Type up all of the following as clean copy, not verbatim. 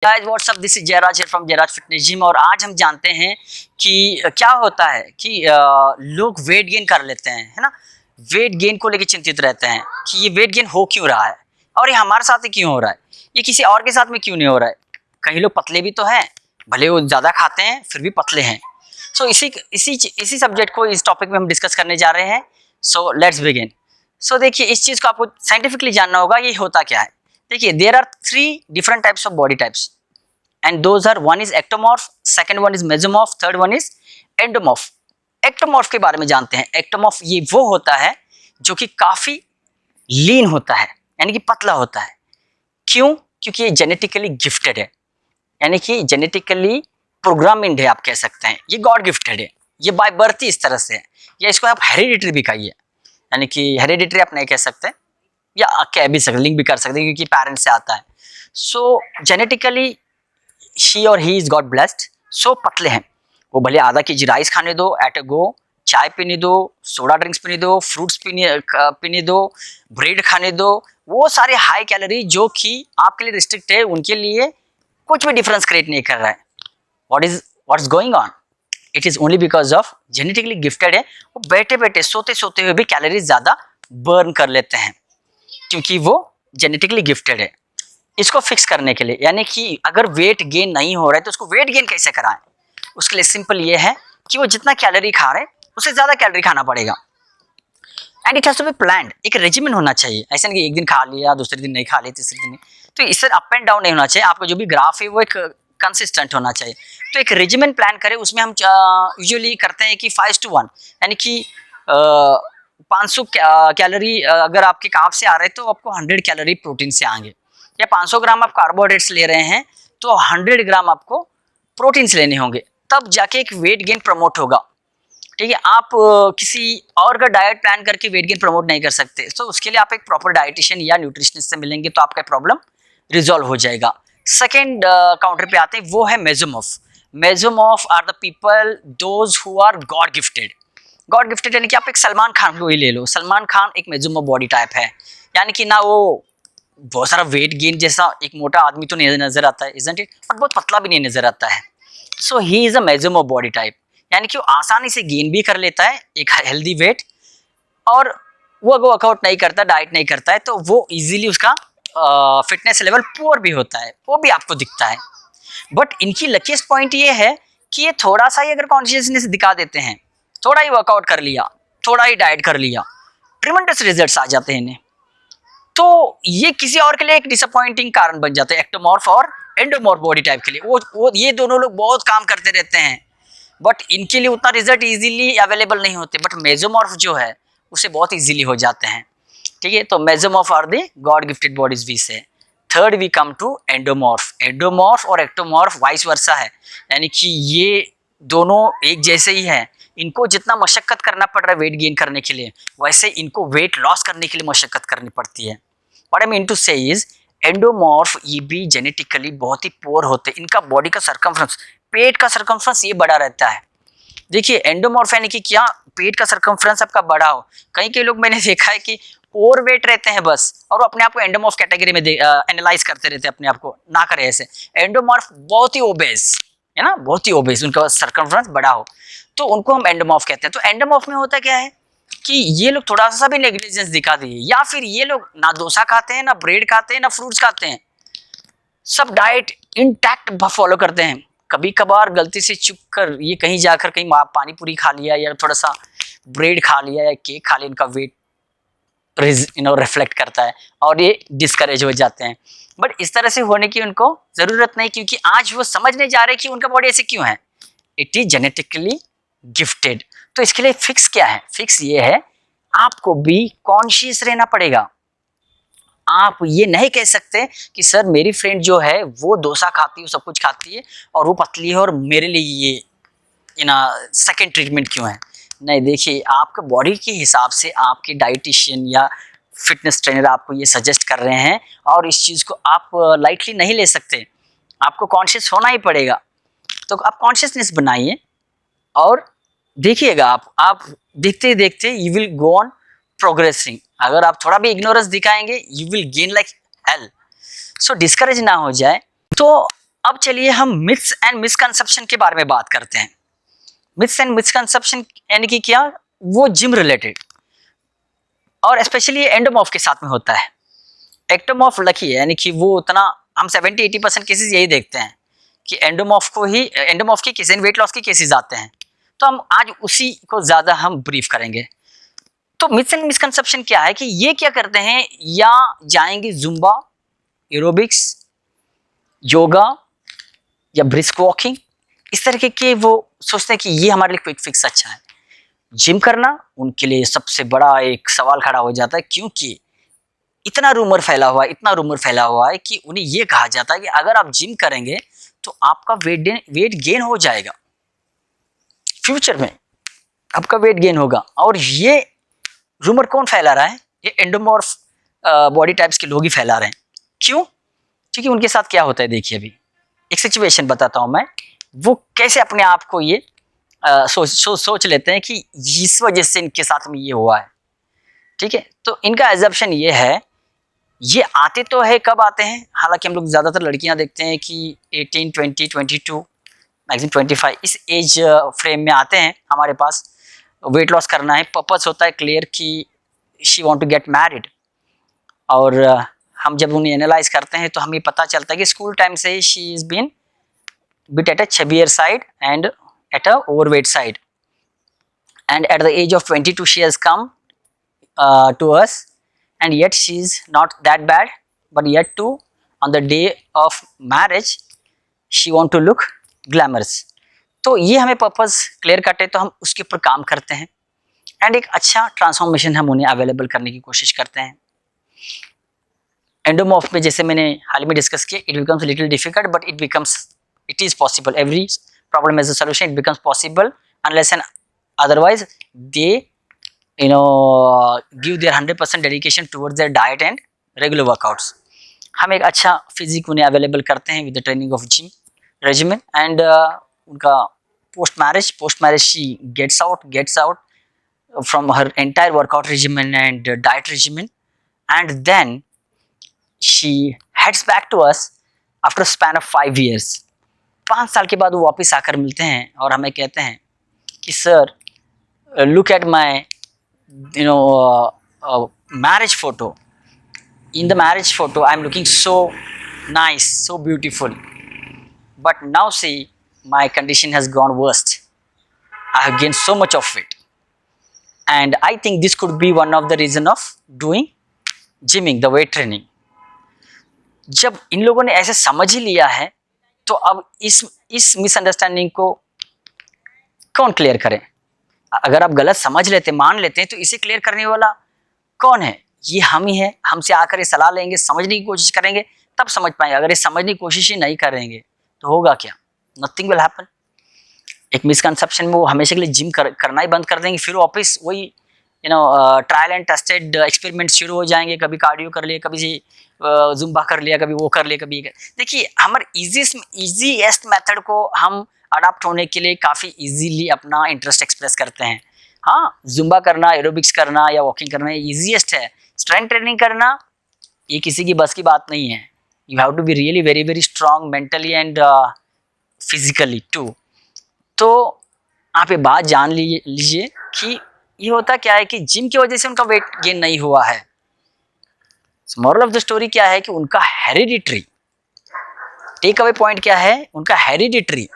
Guys what's up, this is Jayraj here from Jayraj fitness gym. और आज हम जानते हैं कि क्या होता है कि लोग वेट गेन कर लेते हैं, है ना। वेट गेन को लेकर चिंतित रहते हैं कि ये वेट गेन हो क्यों रहा है और ये हमारे साथ ही क्यों हो रहा है, ये किसी और के साथ में क्यों नहीं हो रहा है। कई लोग पतले भी तो हैं, भले वो ज़्यादा खाते हैं फिर भी पतले हैं। सो इसी सब्जेक्ट को, इस टॉपिक में हम डिस्कस करने जा रहे हैं। So let's begin. सो देखिए, इस चीज़ को आपको साइंटिफिकली जानना होगा, ये होता क्या है। देखिए, there are 3 different types of body types and those are, one is ectomorph, second one is mesomorph, third one is endomorph। ectomorph के बारे में जानते हैं। ectomorph ये वो होता है जो कि काफी लीन होता है, यानी कि पतला होता है। क्यों? क्योंकि ये जेनेटिकली गिफ्टेड है, यानी कि जेनेटिकली प्रोग्रामिंग है, आप कह सकते हैं। ये गॉड गिफ्टेड है, ये बाय बर्थ ही इस तरह से है, या इसको आप हेरिडिटरी भी कहिए, यानी कि हेरिडिटरी आप नहीं कह सकते, या कह भी सकते, लिंक भी कर सकते क्योंकि पेरेंट्स से आता है। सो जेनेटिकली शी और ही इज गॉड ब्लेस्ड। सो पतले हैं वो, भले आधा केजी राइस खाने दो एट अ गो, चाय पीने दो, सोडा ड्रिंक्स पीने दो, फ्रूट्स पीने दो, ब्रेड खाने दो, वो सारे हाई कैलोरी जो कि आपके लिए रिस्ट्रिक्ट है, उनके लिए कुछ भी डिफरेंस क्रिएट नहीं कर रहा है। What is going on? It is only because of genetically gifted है। वो बैठे बैठे सोते सोते हुए भी कैलोरीज ज्यादा बर्न कर लेते हैं क्योंकि वो जेनेटिकली गिफ्टेड है। इसको फिक्स करने के लिए, यानी कि अगर वेट गेन नहीं हो रहा है तो उसको वेट गेन कैसे कराएं, उसके लिए सिंपल ये है कि वो जितना कैलोरी खा रहे हैं उससे ज्यादा कैलोरी खाना पड़ेगा। And it has to be planned. एक रेजिमेंट होना चाहिए, ऐसा नहीं कि एक दिन खा लिया, दूसरे दिन नहीं खा लिया, तीसरे दिन नहीं। तो इससे अप एंड डाउन नहीं होना चाहिए। आपका जो भी ग्राफ है वो एक कंसिस्टेंट होना चाहिए। तो एक रेजिमेंट प्लान करें, उसमें हम यूजुअली करते हैं कि 5:1, यानी कि 500 कैलोरी अगर आपके कार्ब से आ रहे हैं तो आपको 100 कैलोरी प्रोटीन से आएंगे, या 500 ग्राम आप कार्बोहाइड्रेट्स ले रहे हैं तो 100 ग्राम आपको प्रोटीन्स लेने होंगे, तब जाके एक वेट गेन प्रमोट होगा। ठीक है, आप किसी और का डाइट प्लान करके वेट गेन प्रमोट नहीं कर सकते। तो उसके लिए आप एक प्रॉपर डाइटिशियन या न्यूट्रिशनिस्ट से मिलेंगे तो आपका प्रॉब्लम रिजॉल्व हो जाएगा। सेकेंड काउंटर पे आते हैं, वो है mesomorph. Mesomorph are the people those who are God gifted. God gifted यानी कि आप एक सलमान खान को ही ले लो। सलमान खान एक मेसोमॉर्फ बॉडी टाइप है, यानी कि ना वो बहुत सारा वेट गेन जैसा एक मोटा आदमी तो नहीं नजर आता है, इजंट इट, और बहुत पतला भी नहीं नजर आता है। So he is a mesomorph body type, यानी कि वो आसानी से गेन भी कर लेता है एक हेल्दी वेट, और वो अगर वर्कआउट नहीं करता, डाइट नहीं करता है, तो वो इजीली उसका फिटनेस लेवल पुअर भी होता है, वो भी आपको दिखता है। बट इनकी लकीस्ट पॉइंट ये है कि ये थोड़ा सा ही अगर कॉन्शियसनेस दिखा देते हैं, थोड़ा ही वर्कआउट कर लिया, थोड़ा ही डाइट कर लिया, ट्रिमेंडस रिजल्ट्स आ जाते हैं इन्हें। तो ये किसी और के लिए एक डिसअपॉइंटिंग कारण बन जाता है, एक्टोमॉर्फ और एंडोमॉर्फ बॉडी टाइप के लिए। वो ये दोनों लोग बहुत काम करते रहते हैं, बट इनके लिए उतना रिजल्ट इजीली अवेलेबल नहीं होते। बट मेसोमॉर्फ जो है उसे बहुत इजीली हो जाते हैं। ठीक है, तो mesomorph are the god gifted bodies we say. Third we come to endomorph. Endomorph और एक्टोमॉर्फ वाइस वर्सा है, यानी कि ये दोनों एक जैसे ही हैं। इनको जितना मशक्कत करना पड़ रहा है वेट गेन करने के लिए, वैसे इनको वेट लॉस करने के लिए मशक्कत करनी पड़ती है। What I mean to say is, endomorph ये भी जेनेटिकली बहुत ही पुअर होते हैं। इनका बॉडी का सरकमफ्रेंस, पेट का सरकमफ्रेंस ये बड़ा रहता है। देखिए, एंडोमॉर्फ यानी कि क्या, पेट का सरकमफ्रेंस आपका बड़ा हो। कई लोग मैंने देखा है कि ओवर वेट रहते हैं बस, और वो अपने आप को एंडोमॉर्फ कैटेगरी में एनालाइज करते रहते हैं अपने आप को, ना करे ऐसे। एंडोमॉर्फ बहुत ही ओबेस है ना, बहुत ही ओबेस, उनका सरकमफ्रेंस बड़ा हो तो उनको हम एंडोमॉर्फ कहते हैं। तो एंडोमॉर्फ में होता क्या है कि ये लोग थोड़ा सा भी नेग्लिजेंस दिखा दिए, या फिर ये लोग ना डोसा खाते हैं, ना ब्रेड खाते हैं, ना फ्रूट्स खाते हैं, सब डाइट इंटैक्ट फॉलो करते हैं। कभी कभार गलती से चुक कर ये कहीं जाकर कहीं पानी पूरी खा लिया, या थोड़ा सा ब्रेड खा लिया, या केक खा लिया, इनका वेट रिफ्लेक्ट करता है और ये डिस्करेज हो जाते हैं। बट इस तरह से होने की उनको जरूरत नहीं, क्योंकि आज वो समझने जा रहे हैं कि उनका बॉडी ऐसे क्यों है। It is genetically gifted. तो इसके लिए फिक्स क्या है? फिक्स ये है, आपको भी कॉन्शियस रहना पड़ेगा। आप ये नहीं कह सकते कि सर मेरी फ्रेंड जो है वो डोसा खाती है, सब कुछ खाती है और वो पतली है, और मेरे लिए ये सेकेंड ट्रीटमेंट क्यों है। नहीं, देखिए, आपके बॉडी के हिसाब से आपके डाइटिशियन या फिटनेस ट्रेनर आपको ये सजेस्ट कर रहे हैं, और इस चीज़ को आप लाइटली नहीं ले सकते। आपको कॉन्शियस होना ही पड़ेगा। तो आप कॉन्शियसनेस बनाइए और देखिएगा, आप देखते देखते you will go on progressing. अगर आप थोड़ा भी इग्नोरेंस दिखाएंगे, you will gain like hell. So discourage ना हो जाए। तो अब चलिए हम मिथ्स एंड मिसकंसेप्शन के बारे में बात करते हैं। मिथ्स एंड मिसकंसेप्शन यानी कि क्या, वो जिम रिलेटेड, और स्पेशली एंडोमॉर्फ के साथ में होता है। एक्टोमॉर्फ लकी है, यानी कि वो उतना, हम 70-80% केसेस यही देखते हैं कि एंडोमॉर्फ के केसेस, वेट लॉस के केसेस आते हैं। तो हम आज उसी को ज़्यादा हम ब्रीफ करेंगे। तो मिथ्स एंड मिसकंसेप्शन क्या है कि ये क्या करते हैं, या जाएंगे जुम्बा, एरोबिक्स, योगा या ब्रिस्क वॉकिंग, इस तरीके के वो सोचते हैं कि ये हमारे लिए क्विक फिक्स अच्छा है। जिम करना उनके लिए सबसे बड़ा एक सवाल खड़ा हो जाता है, क्योंकि इतना रूमर फैला हुआ है कि उन्हें ये कहा जाता है कि अगर आप जिम करेंगे तो आपका वेट गेन हो जाएगा, फ्यूचर में आपका वेट गेन होगा। और ये रूमर कौन फैला रहा है? ये एंडोमॉर्फ बॉडी टाइप्स के लोग ही फैला रहे हैं। क्यों? क्योंकि उनके साथ क्या होता है, देखिए अभी एक सिचुएशन बताता हूं मैं, वो कैसे अपने आप को ये सोच लेते हैं कि इस वजह से इनके साथ में ये हुआ है। ठीक है, तो इनका एजम्पशन ये है, ये आते तो है, कब आते हैं, हालांकि हम लोग ज़्यादातर लड़कियां देखते हैं कि 18, 20, 22, मैक्सिमम 25 इस एज फ्रेम में आते हैं हमारे पास। वेट लॉस करना है, पर्पस होता है क्लियर कि she want to get married. और हम जब उन्हें एनालाइज करते हैं तो हमें पता चलता है कि स्कूल टाइम से ही she is been bit at a chubbier side and at a overweight side, and at the age of 22 she has come to us, and yet she is not that bad, but yet too on the day of marriage she want to look glamorous। तो ये हमें purpose clear cut है, तो हम उसके ऊपर काम करते हैं एंड एक अच्छा ट्रांसफॉर्मेशन हम उन्हें अवेलेबल करने की कोशिश करते हैं। एंडोमॉर्फ में जैसे मैंने हाल में डिस्कस किया, it becomes little difficult but it is possible. Every problem has a solution. It becomes possible unless and otherwise they give their 100% dedication towards their diet and regular workouts। हम एक अच्छा physique उन्हें available करते हैं with the training of gym regimen, and उनका post marriage she gets out from her entire workout regimen and diet regimen, and then she heads back to us after a span of 5 years। 5 साल के बाद वो वापस आकर मिलते हैं और हमें कहते हैं कि sir, look at my marriage photo. In the marriage photo I am looking so nice, so beautiful, but now see my condition has gone worst. I have gain so much of it, and I think this could be one of the reason of doing gymming, the weight training। जब इन लोगों ने ऐसे समझ ही लिया है तो अब इस मिसअंडरस्टैंडिंग को कौन क्लियर करे? अगर आप गलत समझ लेते, मान लेते हैं, तो इसे क्लियर करने वाला कौन है? ये हम ही है। हमसे आकर ये सलाह लेंगे, समझने की कोशिश करेंगे, तब समझ पाएंगे। अगर ये समझने की कोशिश ही नहीं करेंगे तो होगा क्या? Nothing will happen. एक मिसकंसेप्शन में वो हमेशा के लिए जिम करना ही बंद कर देंगे, फिर वापस वही ट्रायल एंड टेस्टेड एक्सपेरिमेंट शुरू हो जाएंगे। कभी कार्डियो कर लिया, कभी जुम्बा कर लिया, कभी वो कर लिया, कभी देखिए, हमारे ईजीएस्ट मेथड को हम अडाप्ट होने के लिए काफ़ी इजीली अपना इंटरेस्ट एक्सप्रेस करते हैं। हाँ, जुम्बा करना, एरोबिक्स करना या वॉकिंग करना ईजीएस्ट है। स्ट्रेंथ ट्रेनिंग करना ये किसी की बस की बात नहीं है। You have to be really very very strong mentally and physically too. तो आप ये बात जान लीजिए कि ये होता क्या है कि जिम की वजह से उनका वेट गेन नहीं हुआ है। मॉरल ऑफ द स्टोरी क्या है कि उनका हेरिडिटरी, टेक अवे पॉइंट क्या है, उनका हेरिडिटरी,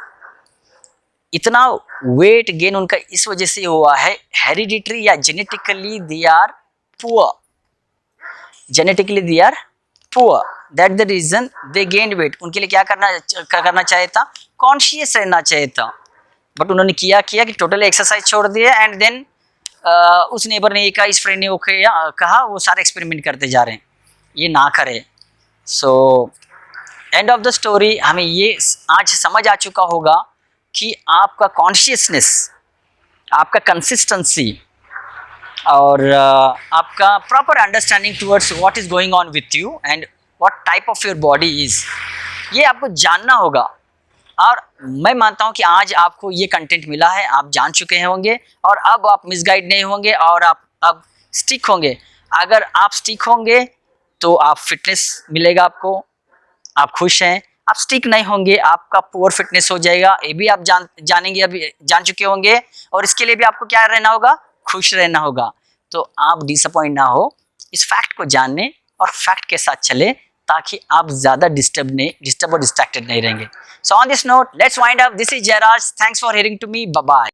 इतना वेट गेन उनका इस वजह से हुआ है, हेरिडिटरी या genetically they are poor, that the reason they gained weight. उनके लिए क्या करना चाहिए था? कॉन्शियस रहना चाहिए था, बट उन्होंने किया कि टोटली एक्सरसाइज छोड़ दिया, एंड देन उस नेबर ने कहा, इस फ्रेंड ने वो कहा, वो सारे एक्सपेरिमेंट करते जा रहे हैं। ये ना करे। So end of the story हमें ये आज समझ आ चुका होगा कि आपका कॉन्शियसनेस, आपका कंसिस्टेंसी और आपका proper understanding towards what is going on with you and what type of your body is, ये आपको जानना होगा। और मैं मानता हूं कि आज आपको ये कंटेंट मिला है, आप जान चुके होंगे, और अब आप मिसगाइड नहीं होंगे और आप अब स्टिक होंगे। अगर आप स्टिक होंगे तो आप फिटनेस मिलेगा आपको, आप खुश हैं, आप स्टिक नहीं होंगे, आपका पुअर फिटनेस हो जाएगा। ये भी आप जानेंगे, अभी जान चुके होंगे। और इसके लिए भी आपको क्या रहना होगा, खुश रहना होगा। तो आप डिसअपॉइंट ना हो, इस फैक्ट को जानने और फैक्ट के साथ चले, ताकि आप ज्यादा डिस्टर्ब और डिस्ट्रैक्टेड नहीं रहेंगे। So on this note, let's wind up. This is Jayraj, thanks for hearing to me, bye bye.